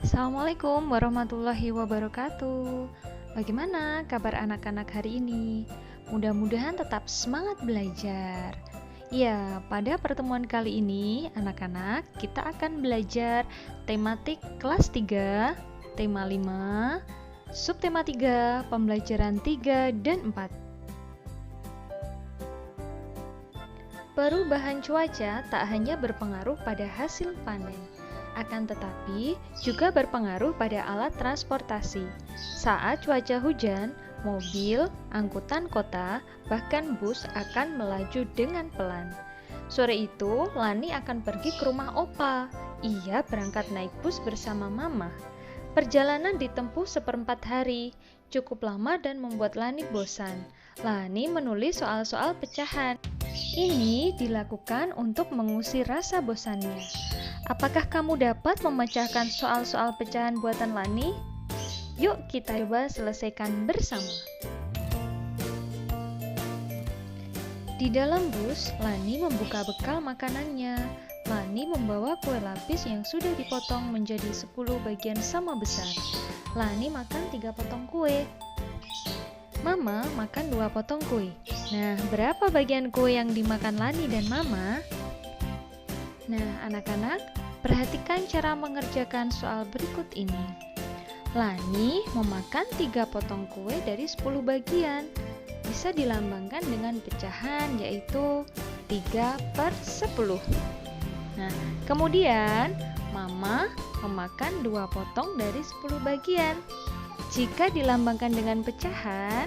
Assalamualaikum warahmatullahi wabarakatuh. Bagaimana kabar anak-anak hari ini? Mudah-mudahan tetap semangat belajar. Ya, pada pertemuan kali ini, anak-anak, kita akan belajar tematik kelas 3, tema 5, subtema 3, pembelajaran 3 dan 4. Perubahan cuaca tak hanya berpengaruh pada hasil panen, akan tetapi juga berpengaruh pada alat transportasi. Saat cuaca hujan, mobil, angkutan kota, bahkan bus akan melaju dengan pelan. Sore itu, Lani akan pergi ke rumah Opa. Ia berangkat naik bus bersama Mama. Perjalanan ditempuh seperempat hari, cukup lama dan membuat Lani bosan. Lani menulis soal-soal pecahan. Ini dilakukan untuk mengusir rasa bosannya. Apakah kamu dapat memecahkan soal-soal pecahan buatan Lani? Yuk kita coba selesaikan bersama. Di dalam bus, Lani membuka bekal makanannya. Lani membawa kue lapis yang sudah dipotong menjadi 10 bagian sama besar. Lani makan 3 potong kue. Mama makan 2 potong kue. Nah, berapa bagian kue yang dimakan Lani dan Mama? Nah, anak-anak, perhatikan cara mengerjakan soal berikut ini. Lani memakan 3 potong kue dari 10 bagian. Bisa dilambangkan dengan pecahan, yaitu 3/10. Nah, kemudian Mama memakan 2 potong dari 10 bagian. Jika dilambangkan dengan pecahan,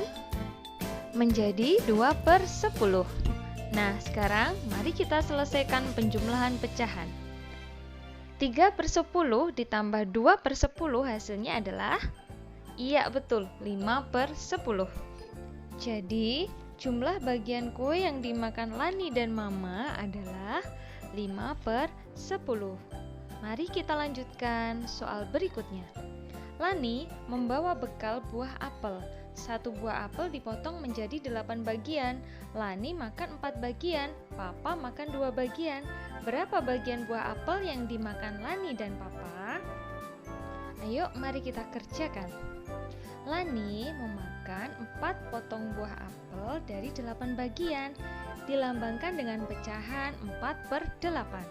menjadi 2/10. Nah, sekarang mari kita selesaikan penjumlahan pecahan. 3/10 ditambah 2/10 hasilnya adalah, iya betul, 5/10. Jadi, jumlah bagian kue yang dimakan Lani dan Mama adalah 5/10. Mari kita lanjutkan soal berikutnya. Lani membawa bekal buah apel. 1 buah apel dipotong menjadi 8 bagian. Lani makan 4 bagian, Papa makan 2 bagian. Berapa bagian buah apel yang dimakan Lani dan Papa? Ayo, mari kita kerjakan. Lani memakan 4 potong buah apel dari 8 bagian, dilambangkan dengan pecahan 4/8.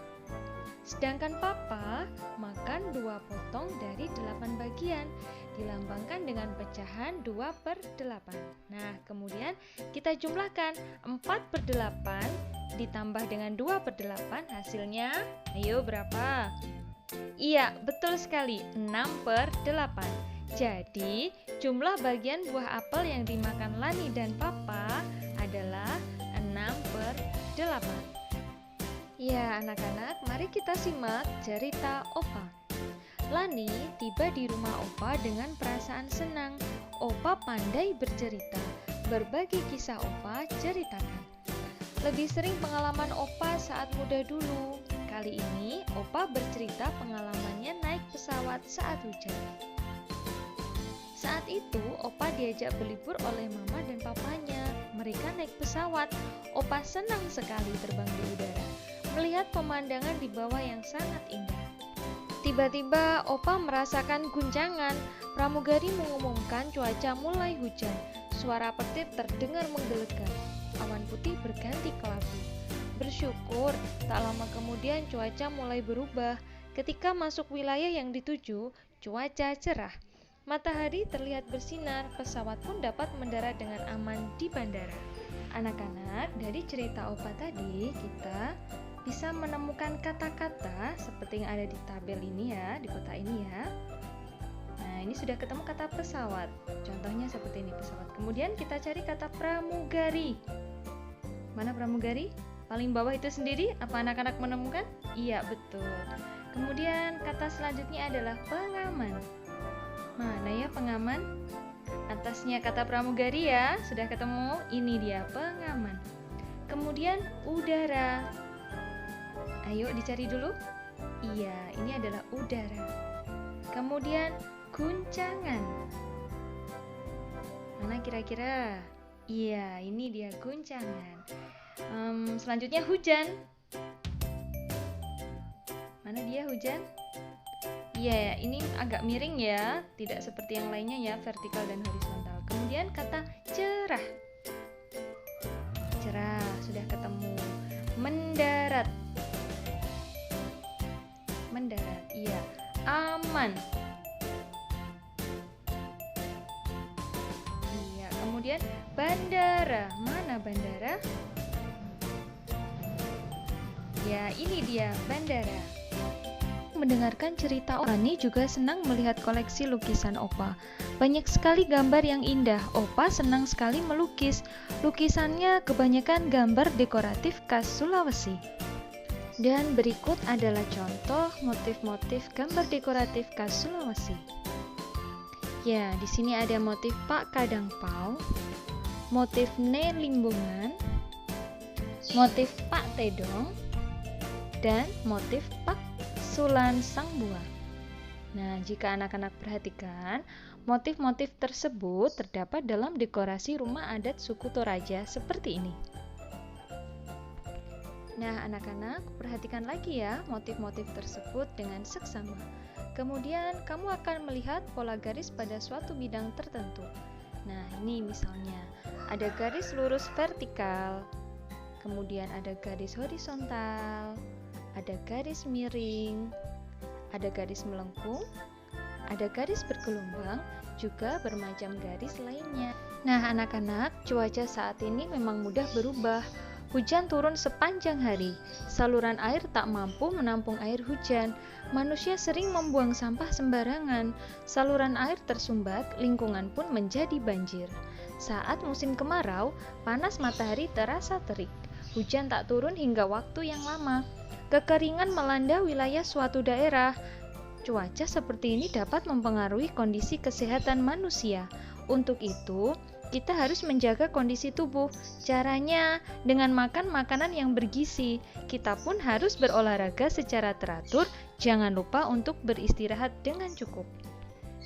Sedangkan Papa makan 2 potong dari 8 bagian, dilambangkan dengan pecahan 2/8. Nah, kemudian kita jumlahkan 4/8 ditambah dengan 2/8 hasilnya, ayo berapa? Iya, betul sekali, 6/8. Jadi, jumlah bagian buah apel yang dimakan Lani dan Papa adalah 6/8. Ya, anak-anak, mari kita simak cerita Opa. Lani tiba di rumah Opa dengan perasaan senang. Opa pandai bercerita. Berbagi kisah Opa ceritakan. Lebih sering pengalaman Opa saat muda dulu. Kali ini Opa bercerita pengalamannya naik pesawat saat hujan. Saat itu Opa diajak berlibur oleh Mama dan Papanya. Mereka naik pesawat. Opa senang sekali terbang di udara, melihat pemandangan di bawah yang sangat indah. Tiba-tiba Opa merasakan guncangan. Pramugari mengumumkan cuaca mulai hujan. Suara petir terdengar menggelegar. Awan putih berganti kelabu. Bersyukur, tak lama kemudian cuaca mulai berubah. Ketika masuk wilayah yang dituju, cuaca cerah. Matahari terlihat bersinar, pesawat pun dapat mendarat dengan aman di bandara. Anak-anak, dari cerita Opa tadi, kita bisa menemukan kata-kata seperti yang ada di tabel ini ya, di kotak ini ya. Nah, ini sudah ketemu kata pesawat. Contohnya seperti ini, pesawat. Kemudian kita cari kata pramugari. Mana pramugari? Paling bawah itu sendiri, apa anak-anak menemukan? Iya, betul. Kemudian kata selanjutnya adalah pengaman. Mana ya pengaman? Atasnya kata pramugari ya, sudah ketemu. Ini dia pengaman. Kemudian udara. Ayo dicari dulu. Iya, ini adalah udara. Kemudian guncangan. Mana kira-kira? Iya, ini dia guncangan. Selanjutnya hujan. Mana dia hujan? Ya, ini agak miring ya, tidak seperti yang lainnya ya, vertikal dan horizontal. Kemudian kata cerah. Cerah, sudah ketemu. Mendarat. Mendarat, iya. Aman. Iya, kemudian bandara. Mana bandara? Ya, ini dia bandara. Mendengarkan cerita Opani juga senang melihat koleksi lukisan Opa. Banyak sekali gambar yang indah. Opa senang sekali melukis. Lukisannya kebanyakan gambar dekoratif khas Sulawesi. Dan berikut adalah contoh motif-motif gambar dekoratif khas Sulawesi. Ya, di sini ada motif Pak Kadangpau, motif Ne Limbungan, motif Pak Tedong, dan motif Pak Sulan Sang Buah. Nah, jika anak-anak perhatikan, motif-motif tersebut terdapat dalam dekorasi rumah adat suku Toraja seperti ini. Nah, anak-anak perhatikan lagi ya motif-motif tersebut dengan seksama. Kemudian kamu akan melihat pola garis pada suatu bidang tertentu. Nah, ini misalnya ada garis lurus vertikal, kemudian ada garis horizontal, ada garis miring, ada garis melengkung, ada garis bergelombang, juga bermacam garis lainnya. Nah, anak-anak, cuaca saat ini memang mudah berubah. Hujan turun sepanjang hari, saluran air tak mampu menampung air hujan, manusia sering membuang sampah sembarangan, saluran air tersumbat, lingkungan pun menjadi banjir. Saat musim kemarau, panas matahari terasa terik, hujan tak turun hingga waktu yang lama. Kekeringan melanda wilayah suatu daerah. Cuaca seperti ini dapat mempengaruhi kondisi kesehatan manusia. Untuk itu, kita harus menjaga kondisi tubuh. Caranya dengan makan makanan yang bergizi. Kita pun harus berolahraga secara teratur. Jangan lupa untuk beristirahat dengan cukup.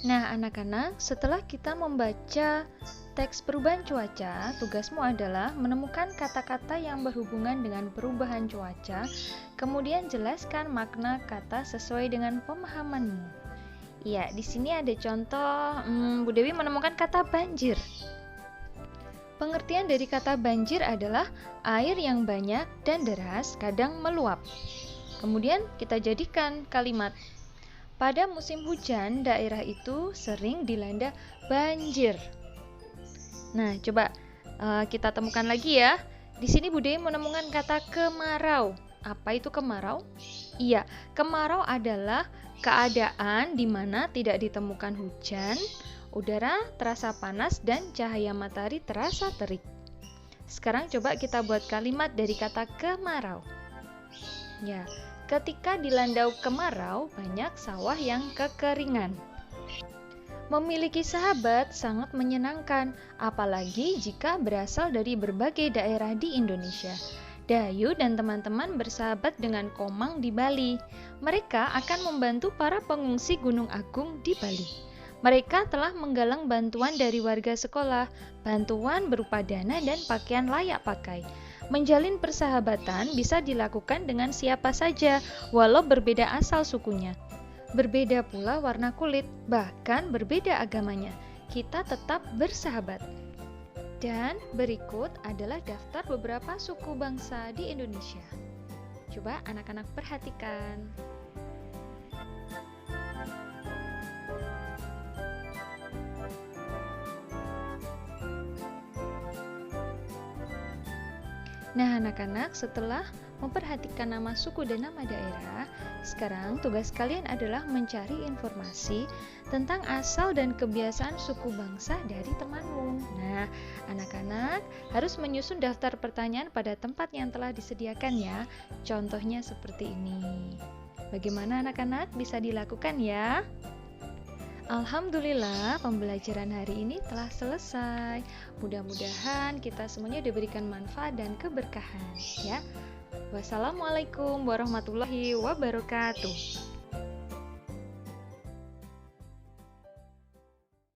Nah, anak-anak, setelah kita membaca teks perubahan cuaca, tugasmu adalah menemukan kata-kata yang berhubungan dengan perubahan cuaca, kemudian jelaskan makna kata sesuai dengan pemahamanmu. Ya, di sini ada contoh, Bu Dewi menemukan kata banjir. Pengertian dari kata banjir adalah air yang banyak dan deras, kadang meluap. Kemudian kita jadikan kalimat, pada musim hujan, daerah itu sering dilanda banjir. Nah, coba kita temukan lagi ya. Di sini Bu Dewi menemukan kata kemarau. Apa itu kemarau? Iya, kemarau adalah keadaan di mana tidak ditemukan hujan, udara terasa panas, dan cahaya matahari terasa terik. Sekarang coba kita buat kalimat dari kata kemarau. Ya, ketika dilanda kemarau, banyak sawah yang kekeringan. Memiliki sahabat sangat menyenangkan, apalagi jika berasal dari berbagai daerah di Indonesia. Dayu dan teman-teman bersahabat dengan Komang di Bali. Mereka akan membantu para pengungsi Gunung Agung di Bali. Mereka telah menggalang bantuan dari warga sekolah, bantuan berupa dana dan pakaian layak pakai. Menjalin persahabatan bisa dilakukan dengan siapa saja, walau berbeda asal sukunya. Berbeda pula warna kulit, bahkan berbeda agamanya. Kita tetap bersahabat. Dan berikut adalah daftar beberapa suku bangsa di Indonesia. Coba anak-anak perhatikan. Nah, anak-anak, setelah memperhatikan nama suku dan nama daerah, sekarang tugas kalian adalah mencari informasi tentang asal dan kebiasaan suku bangsa dari temanmu. Nah, anak-anak harus menyusun daftar pertanyaan pada tempat yang telah disediakan ya. Contohnya seperti ini. Bagaimana anak-anak, bisa dilakukan ya? Alhamdulillah, pembelajaran hari ini telah selesai. Mudah-mudahan kita semuanya diberikan manfaat dan keberkahan ya. Wassalamualaikum warahmatullahi wabarakatuh.